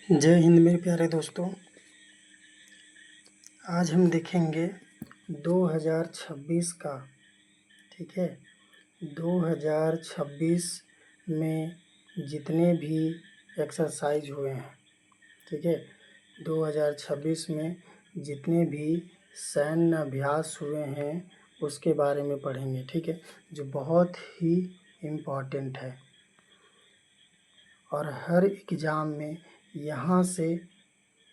जय हिंद मेरे प्यारे दोस्तों। आज हम देखेंगे 2026 का। ठीक है, 2026 में जितने भी एक्सरसाइज हुए हैं, ठीक है, 2026 में जितने भी सैन्य अभ्यास हुए हैं उसके बारे में पढ़ेंगे। ठीक है, जो बहुत ही इम्पोर्टेंट है और हर एग्ज़ाम में यहाँ से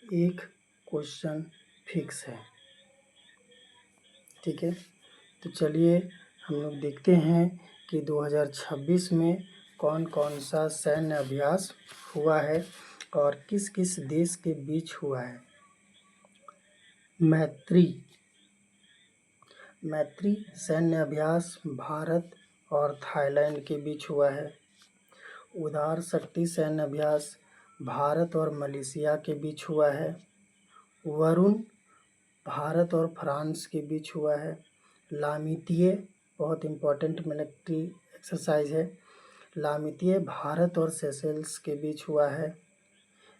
एक क्वेश्चन फिक्स है। ठीक है, तो चलिए हम लोग देखते हैं कि 2026 में कौन कौन सा सैन्य अभ्यास हुआ है और किस किस देश के बीच हुआ है। मैत्री सैन्य अभ्यास भारत और थाईलैंड के बीच हुआ है। उदार शक्ति सैन्य अभ्यास भारत और मलेशिया के बीच हुआ है। वरुण भारत और फ्रांस के बीच हुआ है। लामितीय बहुत इम्पोर्टेंट मिलिट्री एक्सरसाइज है। लामितीय भारत और सेशेल्स के बीच हुआ है।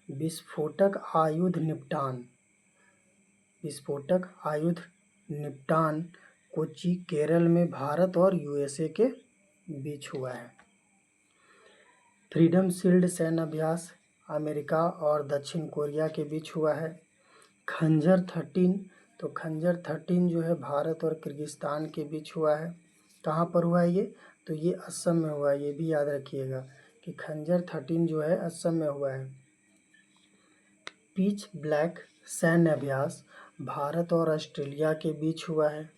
विस्फोटक आयुध निपटान कोच्चि केरल में भारत और यूएसए के बीच हुआ है। फ्रीडम शील्ड सैन्य अभ्यास अमेरिका और दक्षिण कोरिया के बीच हुआ है। खंजर 13, तो खंजर 13 जो है भारत और किर्गिस्तान के बीच हुआ है। कहाँ पर हुआ है ये? तो ये असम में हुआ है। ये भी याद रखिएगा कि खंजर 13 जो है असम में हुआ है। पिच ब्लैक सैन्य अभ्यास भारत और ऑस्ट्रेलिया के बीच हुआ है।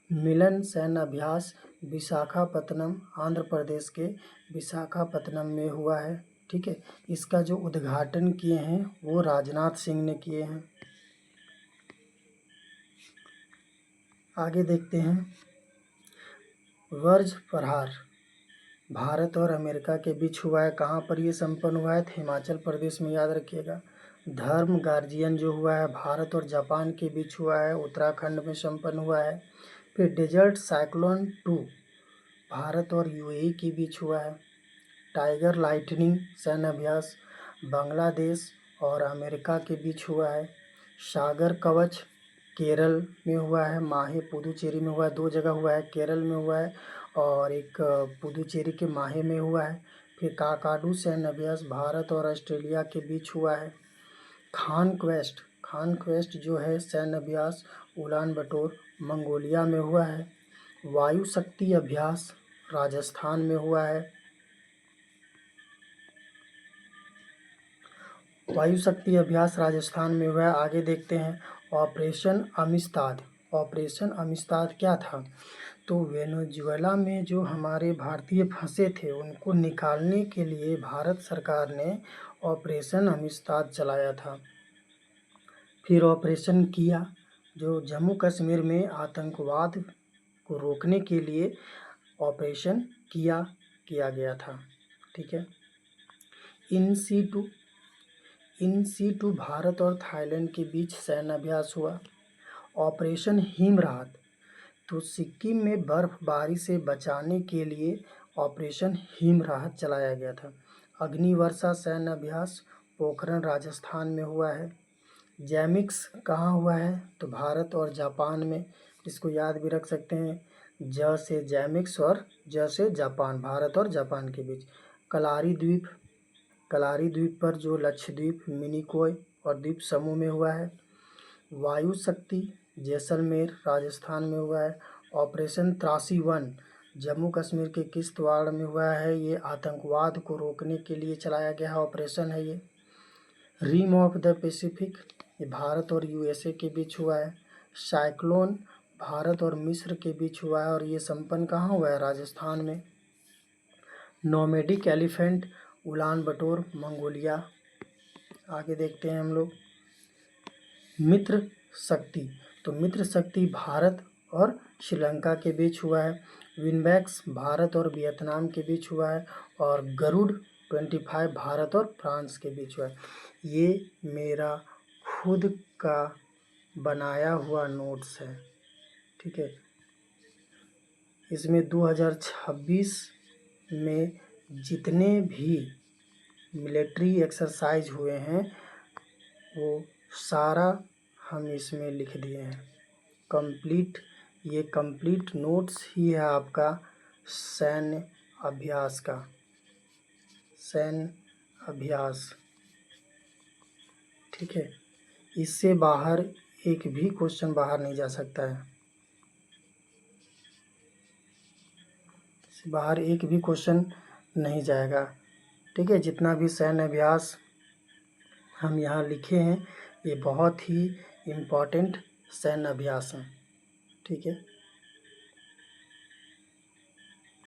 मिलन सैन्य अभ्यास विशाखापत्तनम आंध्र प्रदेश के विशाखापत्तनम में हुआ है। ठीक है, इसका जो उद्घाटन किए हैं वो राजनाथ सिंह ने किए हैं। आगे देखते हैं। वर्ज प्रहार भारत और अमेरिका के बीच हुआ है। कहाँ पर ये संपन्न हुआ है? तो हिमाचल प्रदेश में, याद रखिएगा। धर्म गार्जियन जो हुआ है भारत और जापान के बीच हुआ है, उत्तराखंड में संपन्न हुआ है। फिर डेजर्ट साइक्लोन 2 भारत और यूएई के बीच हुआ है। टाइगर लाइटनिंग सैन्य अभ्यास बांग्लादेश और अमेरिका के बीच हुआ है। सागर कवच केरल में हुआ है। माहे पुदुचेरी में हुआ है। 2 जगह हुआ है, केरल में हुआ है और एक पुदुचेरी के माहे में हुआ है। फिर काकाडू सैन्य अभ्यास भारत और ऑस्ट्रेलिया के बीच हुआ है। खान क्वेस्ट जो है सैन्य अभ्यास उलान बटोर मंगोलिया में हुआ है। वायु शक्ति अभ्यास राजस्थान में हुआ है। वायु शक्ति अभ्यास राजस्थान में हुआ है। आगे देखते हैं। ऑपरेशन अमिस्ताद क्या था? तो वेनेजुएला में जो हमारे भारतीय फंसे थे उनको निकालने के लिए भारत सरकार ने ऑपरेशन अमिस्ताद चलाया था। फिर ऑपरेशन किया जो जम्मू कश्मीर में आतंकवाद को रोकने के लिए ऑपरेशन किया गया था। ठीक है। इन सीटू भारत और थाईलैंड के बीच सैन्य अभ्यास हुआ। ऑपरेशन हिम राहत, तो सिक्किम में बर्फबारी से बचाने के लिए ऑपरेशन हिम राहत चलाया गया था। अग्निवर्षा सैन्य अभ्यास पोखरण राजस्थान में हुआ है। जैमिक्स कहाँ हुआ है? तो भारत और जापान में। इसको याद भी रख सकते हैं, ज से जैमिक्स और ज से जापान, भारत और जापान के बीच। कलारी द्वीप पर जो लक्षद्वीप, मिनिकॉय और द्वीप समूह में हुआ है। वायु शक्ति जैसलमेर राजस्थान में हुआ है। ऑपरेशन त्रासी 1 जम्मू कश्मीर के किश्तवाड़ में हुआ है। ये आतंकवाद को रोकने के लिए चलाया गया ऑपरेशन है ये। रिम ऑफ द पैसिफिक ये भारत और यूएसए के बीच हुआ है। साइक्लोन भारत और मिस्र के बीच हुआ है और ये संपन्न कहाँ हुआ है? राजस्थान में। नोमैडिक एलिफेंट उलान बटोर मंगोलिया। आगे देखते हैं हम लोग। मित्र शक्ति, तो मित्र शक्ति भारत और श्रीलंका के बीच हुआ है। विनबैक्स भारत और वियतनाम के बीच हुआ है और गरुड़ 25 भारत और फ्रांस के बीच हुआ है। ये मेरा खुद का बनाया हुआ नोट्स है। ठीक है, इसमें 2026 में जितने भी मिलिट्री एक्सरसाइज हुए हैं वो सारा हम इसमें लिख दिए हैं। कंप्लीट, ये कंप्लीट नोट्स ही है आपका सैन्य अभ्यास का, सैन्य अभ्यास। ठीक है, इससे बाहर एक भी क्वेश्चन बाहर नहीं जा सकता है, इससे बाहर एक भी क्वेश्चन नहीं जाएगा। ठीक है, जितना भी सैन्य अभ्यास हम यहाँ लिखे हैं ये बहुत ही इम्पोर्टेंट सैन्य अभ्यास हैं। ठीक है।